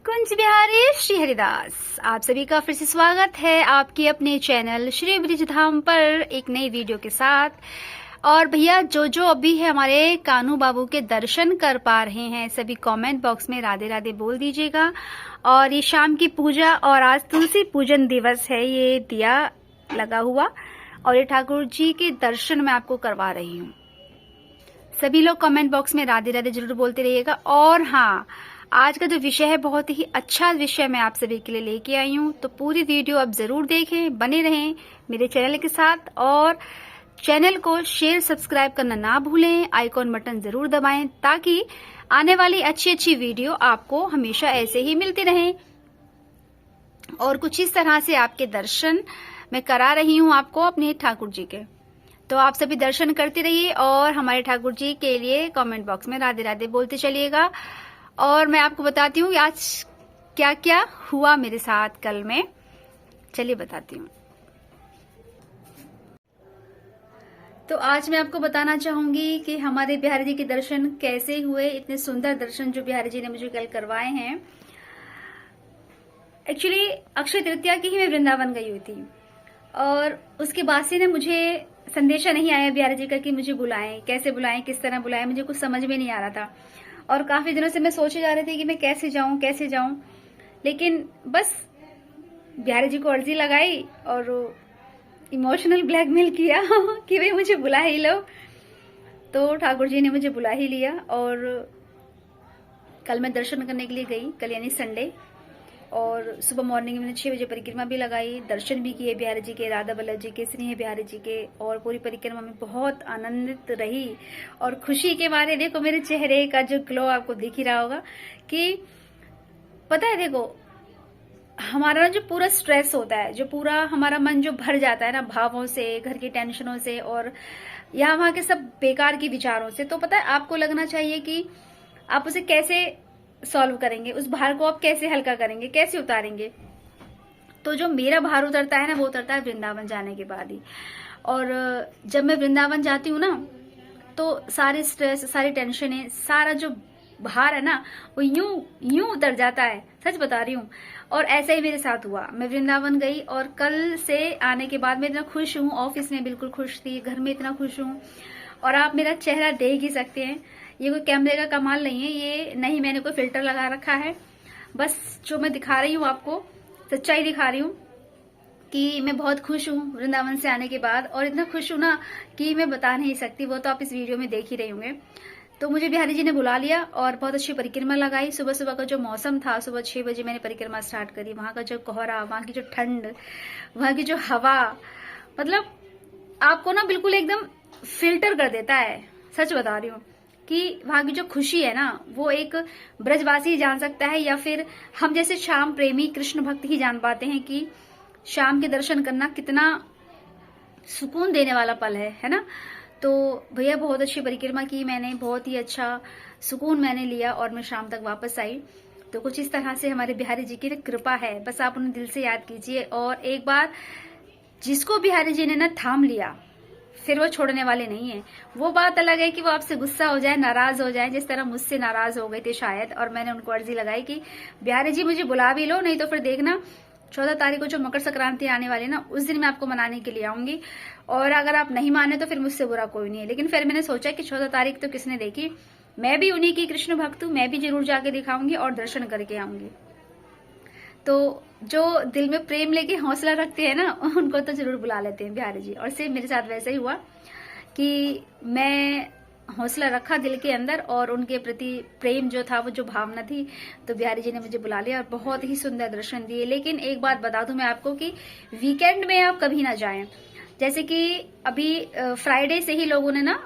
कुंज बिहारी श्री हरिदास, आप सभी का फिर से स्वागत है आपके अपने चैनल श्री ब्रिजधाम पर एक नई वीडियो के साथ। और भैया जो अभी है हमारे कानू बाबू के दर्शन कर पा रहे हैं सभी कमेंट बॉक्स में राधे राधे बोल दीजिएगा। और ये शाम की पूजा और आज तुलसी पूजन दिवस है, ये दिया लगा हुआ और ये ठाकुर जी के दर्शन मैं आपको करवा रही हूँ। सभी लोग कमेंट बॉक्स में राधे राधे जरूर बोलते रहिएगा। और हाँ, आज का जो विषय है बहुत ही अच्छा विषय मैं आप सभी के लिए लेके आई हूँ, तो पूरी वीडियो आप जरूर देखें, बने रहें मेरे चैनल के साथ और चैनल को शेयर सब्सक्राइब करना ना भूलें, आइकॉन बटन जरूर दबाएं ताकि आने वाली अच्छी वीडियो आपको हमेशा ऐसे ही मिलती रहें। और कुछ इस तरह से आपके दर्शन मैं करा रही हूँ आपको अपने ठाकुर जी के, तो आप सभी दर्शन करते रहिए और हमारे ठाकुर जी के लिए कमेंट बॉक्स में राधे राधे बोलते चलिएगा। और मैं आपको बताती हूँ आज क्या क्या हुआ मेरे साथ कल में, चलिए बताती हूँ। तो आज मैं आपको बताना चाहूंगी कि हमारे बिहारी जी के दर्शन कैसे हुए, इतने सुंदर दर्शन जो बिहारी जी ने मुझे कल करवाए हैं। एक्चुअली अक्षय तृतीया की ही मैं वृंदावन गई हुई थी और उसके बाद से ना मुझे संदेशा नहीं आया बिहारी जी का कि मुझे बुलाएं, कैसे बुलाएं, किस तरह बुलाएं, मुझे कुछ समझ में नहीं आ रहा था। और काफी दिनों से मैं सोचे जा रही थी कि मैं कैसे जाऊं, लेकिन बस बिहारी जी को अर्जी लगाई और इमोशनल ब्लैकमेल किया कि भाई मुझे बुला ही लो। तो ठाकुर जी ने मुझे बुला ही लिया और कल मैं दर्शन करने के लिए गई, कल यानी संडे। और सुबह मॉर्निंग में मैंने 6 बजे परिक्रमा भी लगाई, दर्शन भी किए बिहारी जी के, राधा वल्लभ जी के, स्नेह बिहारी जी के। और पूरी परिक्रमा में बहुत आनंदित रही और खुशी के मारे देखो मेरे चेहरे का जो ग्लो आपको दिख ही रहा होगा कि पता है, देखो हमारा जो पूरा स्ट्रेस होता है, जो पूरा हमारा मन जो भर जाता है ना भावों से, घर की टेंशनों से और यहाँ वहां के सब बेकार के विचारों से, तो पता है आपको लगना चाहिए कि आप उसे कैसे सॉल्व करेंगे, उस भार को आप कैसे हल्का करेंगे, कैसे उतारेंगे। तो जो मेरा भार उतरता है ना वो उतरता है वृंदावन जाने के बाद ही। और जब मैं वृंदावन जाती हूँ ना तो सारे स्ट्रेस, सारी टेंशन, सारा जो भार है ना वो यूं उतर जाता है, सच बता रही हूँ। और ऐसा ही मेरे साथ हुआ, मैं वृंदावन गई और कल से आने के बाद मैं इतना खुश हूँ, ऑफिस में बिल्कुल खुश थी, घर में इतना खुश हूँ। और आप मेरा चेहरा देख ही सकते हैं, ये कोई कैमरे का कमाल नहीं है, ये नहीं मैंने कोई फिल्टर लगा रखा है, बस जो मैं दिखा रही हूँ आपको सच्चाई दिखा रही हूँ कि मैं बहुत खुश हूँ वृंदावन से आने के बाद। और इतना खुश हूँ ना कि मैं बता नहीं सकती, वो तो आप इस वीडियो में देख ही रहे होंगे। तो मुझे बिहारी जी ने बुला लिया और बहुत अच्छी परिक्रमा लगाई। सुबह सुबह का जो मौसम था, सुबह 6 बजे मैंने परिक्रमा स्टार्ट करी। वहां का जो कोहरा, वहां की जो ठंड, वहां की जो हवा, मतलब आपको ना बिल्कुल एकदम फिल्टर कर देता है, सच बता रही हूँ कि वहां की जो खुशी है ना वो एक ब्रजवासी ही जान सकता है, या फिर हम जैसे श्याम प्रेमी कृष्ण भक्त ही जान पाते हैं कि श्याम के दर्शन करना कितना सुकून देने वाला पल है ना। तो भैया बहुत अच्छी परिक्रमा की मैंने, बहुत ही अच्छा सुकून मैंने लिया और मैं शाम तक वापस आई। तो कुछ इस तरह से हमारे बिहारी जी की कृपा है, बस आप उन्हें दिल से याद कीजिए। और एक बार जिसको बिहारी जी ने ना थाम लिया फिर वो छोड़ने वाले नहीं है। वो बात अलग है कि वो आपसे गुस्सा हो जाए, नाराज हो जाए, जिस तरह मुझसे नाराज हो गए थे शायद। और मैंने उनको अर्जी लगाई कि बिहारी जी मुझे बुला भी लो, नहीं तो फिर देखना 14 तारीख को जो मकर संक्रांति आने वाली ना उस दिन मैं आपको मनाने के लिए आऊंगी, और अगर आप नहीं माने तो फिर मुझसे बुरा कोई नहीं है। लेकिन फिर मैंने सोचा कि 14 तारीख तो किसने देखी, मैं भी उन्हीं की कृष्ण भक्त हूँ, मैं भी जरूर जाके दिखाऊंगी और दर्शन करके आऊंगी। तो जो दिल में प्रेम लेके हौसला रखते हैं ना उनको तो जरूर बुला लेते हैं बिहारी जी। और सेम मेरे साथ वैसा ही हुआ कि मैं हौसला रखा दिल के अंदर और उनके प्रति प्रेम जो था, वो जो भावना थी, तो बिहारी जी ने मुझे बुला लिया और बहुत ही सुंदर दर्शन दिए। लेकिन एक बात बता दूं मैं आपको कि वीकेंड में आप कभी ना जाएं। जैसे कि अभी फ्राइडे से ही लोगों ने ना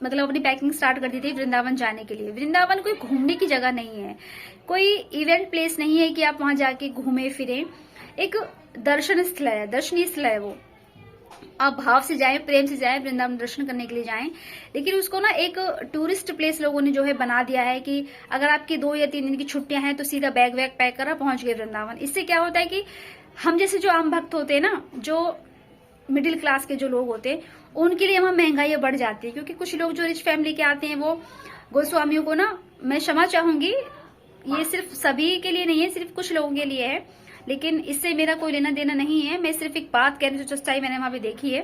मतलब अपनी पैकिंग स्टार्ट कर दी थी वृंदावन जाने के लिए। वृंदावन कोई घूमने की जगह नहीं है, कोई इवेंट प्लेस नहीं है कि आप वहां जाके घूमे फिरे, एक दर्शन स्थल है, दर्शनीय स्थल है वो। आप भाव से जाएं, प्रेम से जाएं, वृंदावन दर्शन करने के लिए जाएं। लेकिन उसको ना एक टूरिस्ट प्लेस लोगों ने जो है बना दिया है कि अगर आपकी 2 या 3 दिन की छुट्टियां हैं तो सीधा बैग वैग पैक करा पहुंच गए वृंदावन। इससे क्या होता है कि हम जैसे जो आम भक्त होते हैं ना, जो मिडिल क्लास के जो लोग होते हैं, उनके लिए वहां महंगाई बढ़ जाती है। क्योंकि कुछ लोग जो रिच फैमिली के आते हैं वो गोस्वामियों को ना, मैं क्षमा चाहूंगी ये सिर्फ सभी के लिए नहीं है, सिर्फ कुछ लोगों के लिए है, लेकिन इससे मेरा कोई लेना देना नहीं है। मैं सिर्फ एक बात कह रही हूँ जो सच्चाई मैंने वहां पे देखी है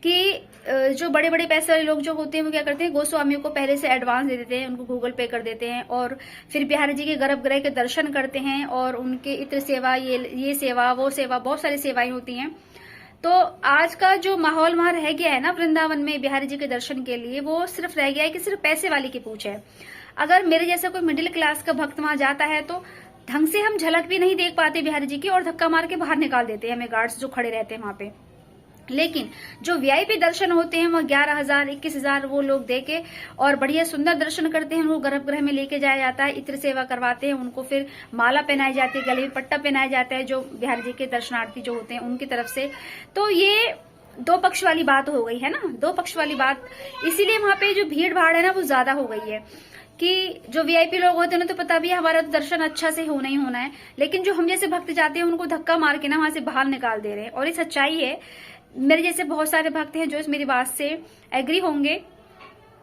कि जो बड़े बड़े पैसे वाले लोग जो होते हैं वो क्या करते हैं, गोस्वामियों को पहले से एडवांस दे देते हैं, उनको गूगल पे कर देते हैं और फिर बिहारी जी के गर्भगृह के दर्शन करते हैं और उनके इत्र सेवा, ये सेवा, वो सेवा, बहुत सारी सेवाएं होती हैं। तो आज का जो माहौल वहां रह गया है ना वृंदावन में बिहारी जी के दर्शन के लिए, वो सिर्फ रह गया है कि सिर्फ पैसे वाले की पूछ है। अगर मेरे जैसा कोई मिडिल क्लास का भक्त वहां जाता है तो ढंग से हम झलक भी नहीं देख पाते बिहारी जी की और धक्का मार के बाहर निकाल देते हैं हमें गार्ड्स जो खड़े रहते हैं वहां पे। लेकिन जो वीआईपी दर्शन होते हैं वो 11,000 21,000 वो लोग देके और बढ़िया सुंदर दर्शन करते हैं। उनको गर्भगृह में लेके जाया जाता है, इत्र सेवा करवाते हैं, उनको फिर माला पहनाई जाती है, गले में पट्टा पहनाया जाता है जो बिहारी जी के दर्शनार्थी जो होते हैं उनकी तरफ से। तो ये दो पक्ष वाली बात हो गई है ना, दो पक्ष वाली बात। इसीलिए वहां पे जो भीड़ भाड़ है ना वो ज्यादा हो गई है कि जो वीआईपी लोग होते हैं ना तो पता भी है हमारा तो दर्शन अच्छा से होना ही होना है, लेकिन जो हम जैसे भक्त जाते हैं उनको धक्का मार के ना वहां से बाहर निकाल दे रहे हैं। और ये सच्चाई है। मेरे जैसे बहुत सारे भक्त हैं जो इस मेरी बात से एग्री होंगे,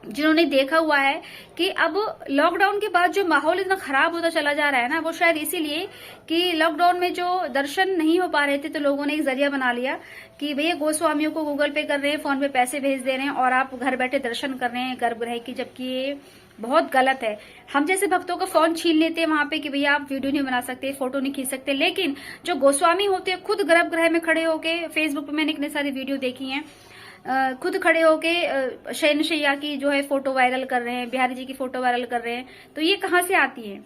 जिन्होंने देखा हुआ है कि अब लॉकडाउन के बाद जो माहौल इतना खराब होता चला जा रहा है ना, वो शायद इसीलिए कि लॉकडाउन में जो दर्शन नहीं हो पा रहे थे तो लोगों ने एक जरिया बना लिया कि भैया गोस्वामियों को गूगल पे कर रहे हैं, फोन पे पैसे भेज दे रहे हैं और आप घर बैठे दर्शन कर रहे हैं गर्भगृह की, जबकि ये बहुत गलत है। हम जैसे भक्तों का फोन छीन लेते हैं वहां पे कि भैया आप वीडियो नहीं बना सकते, फोटो नहीं खींच सकते, लेकिन जो गोस्वामी होते हैं खुद गर्भगृह में खड़े होके, फेसबुक पे मैंने इतने सारी वीडियो देखी हैं, खुद खड़े होके शयनशैया की जो है फोटो वायरल कर रहे हैं, बिहारी जी की फोटो वायरल कर रहे हैं। तो ये कहाँ से आती है?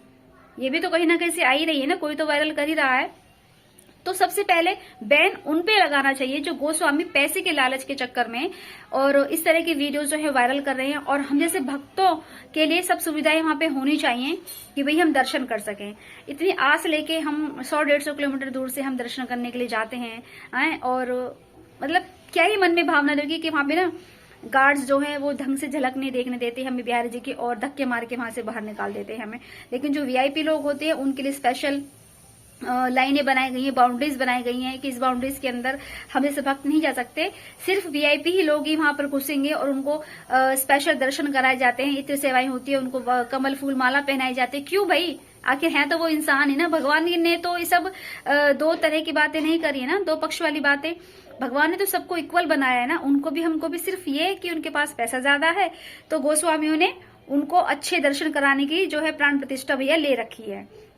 ये भी तो कहीं ना कहीं से आ ही रही है ना, कोई तो वायरल कर ही रहा है। तो सबसे पहले बैन उन पे लगाना चाहिए जो गोस्वामी पैसे के लालच के चक्कर में और इस तरह की वीडियो जो है वायरल कर रहे हैं। और हम जैसे भक्तों के लिए सब सुविधाएं वहां पे होनी चाहिए कि भाई हम दर्शन कर सकें। इतनी आस लेके हम 100-150 किलोमीटर दूर से हम दर्शन करने के लिए जाते हैं और मतलब क्या ही मन में भावना रहेगी कि वहां पे ना गार्ड्स जो है वो ढंग से झलक नहीं देखने देते हमें बिहारी जी की और धक्के मार के वहां से बाहर निकाल देते हैं हमें। लेकिन जो वीआईपी लोग होते हैं उनके लिए स्पेशल लाइनें बनाई गई हैं, बाउंड्रीज बनाई गई हैं कि इस बाउंड्रीज के अंदर हम जैसे भक्त नहीं जा सकते, सिर्फ वीआईपी ही लोग ही वहां पर घुसेंगे और उनको स्पेशल दर्शन कराए जाते हैं, इतनी सेवाएं होती है, उनको कमल फूल माला पहनाई जाती है। क्यों भाई? आखिर है तो वो इंसान ही ना। भगवान ने तो ये सब दो तरह की बातें नहीं करी है ना, दो पक्ष वाली बातें। भगवान ने तो सबको इक्वल बनाया है ना, उनको भी हमको भी। सिर्फ ये कि उनके पास पैसा ज्यादा है तो गोस्वामियों ने उनको अच्छे दर्शन कराने की जो है प्राण प्रतिष्ठा भैया ले रखी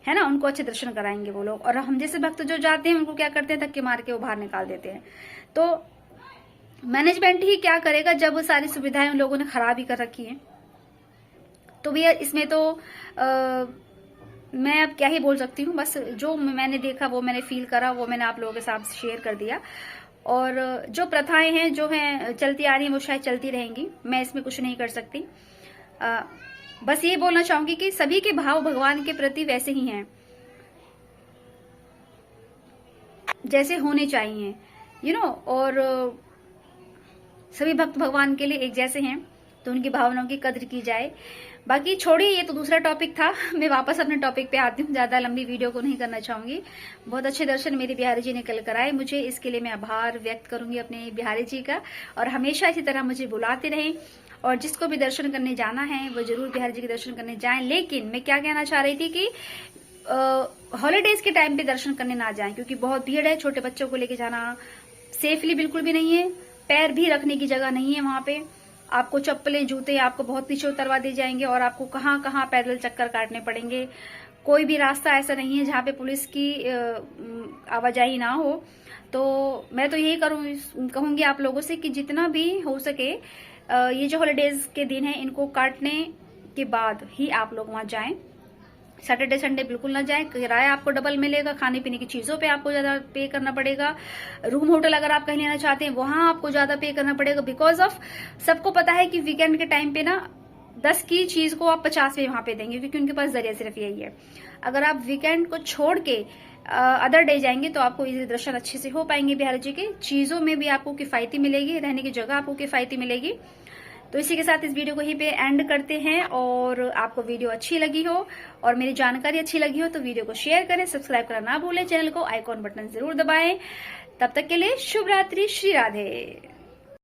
है ना, उनको अच्छे दर्शन कराएंगे वो लोग। और हम जैसे भक्त जो जाते हैं उनको क्या करते हैं, धक्के मार के वो बाहर निकाल देते हैं। तो मैनेजमेंट ही क्या करेगा जब सारी सुविधाएं उन लोगों ने खराब ही कर रखी है। तो भैया इसमें तो मैं अब क्या ही बोल सकती हूँ, बस जो मैंने देखा वो मैंने फील करा वो मैंने आप लोगों के साथ शेयर कर दिया। और जो प्रथाएं हैं जो हैं चलती आ रही हैं वो शायद चलती रहेंगी, मैं इसमें कुछ नहीं कर सकती। बस ये बोलना चाहूंगी कि सभी के भाव भगवान के प्रति वैसे ही हैं जैसे होने चाहिए, और सभी भक्त भगवान के लिए एक जैसे हैं तो उनकी भावनाओं की कद्र की जाए। बाकी छोड़िए, ये तो दूसरा टॉपिक था। मैं वापस अपने टॉपिक पे आती हूँ, ज्यादा लंबी वीडियो को नहीं करना चाहूंगी। बहुत अच्छे दर्शन मेरे बिहारी जी ने कल कराए मुझे, इसके लिए मैं आभार व्यक्त करूंगी अपने बिहारी जी का। और हमेशा इसी तरह मुझे बुलाते रहें और जिसको भी दर्शन करने जाना है वो जरूर बिहारी जी के दर्शन करने जाएं। लेकिन मैं क्या कहना चाह रही थी कि हॉलीडेज के टाइम पे दर्शन करने ना जाएं, क्योंकि बहुत भीड़ है। छोटे बच्चों को लेके जाना सेफली बिल्कुल भी नहीं है, पैर भी रखने की जगह नहीं है वहां पे। आपको चप्पलें जूते आपको बहुत पीछे उतरवा दिए जाएंगे और आपको कहाँ कहाँ पैदल चक्कर काटने पड़ेंगे। कोई भी रास्ता ऐसा नहीं है जहाँ पे पुलिस की आवाजाही ना हो। तो मैं तो यही कहूंगी आप लोगों से कि जितना भी हो सके ये जो हॉलीडेज के दिन है इनको काटने के बाद ही आप लोग वहां जाएं। सैटरडे संडे बिल्कुल ना जाएं। किराया आपको डबल मिलेगा, खाने पीने की चीजों पे आपको ज्यादा पे करना पड़ेगा। रूम होटल अगर आप कहीं लेना चाहते हैं वहां आपको ज्यादा पे करना पड़ेगा, बिकॉज ऑफ सबको पता है कि वीकेंड के टाइम पे ना 10 की चीज को आप 50 में वहां पे देंगे, क्योंकि उनके पास जरिया सिर्फ यही है। अगर आप वीकेंड को छोड़ के अदर डे जाएंगे तो आपको इजी दर्शन अच्छे से हो पाएंगे बिहारी जी के। चीजों में भी आपको किफायती मिलेगी, रहने की जगह आपको किफायती मिलेगी। तो इसी के साथ इस वीडियो को यहीं पे एंड करते हैं। और आपको वीडियो अच्छी लगी हो और मेरी जानकारी अच्छी लगी हो तो वीडियो को शेयर करें, सब्सक्राइब करना ना भूलें, चैनल को आइकॉन बटन जरूर दबाएं। तब तक के लिए शुभ रात्रि, श्री राधे।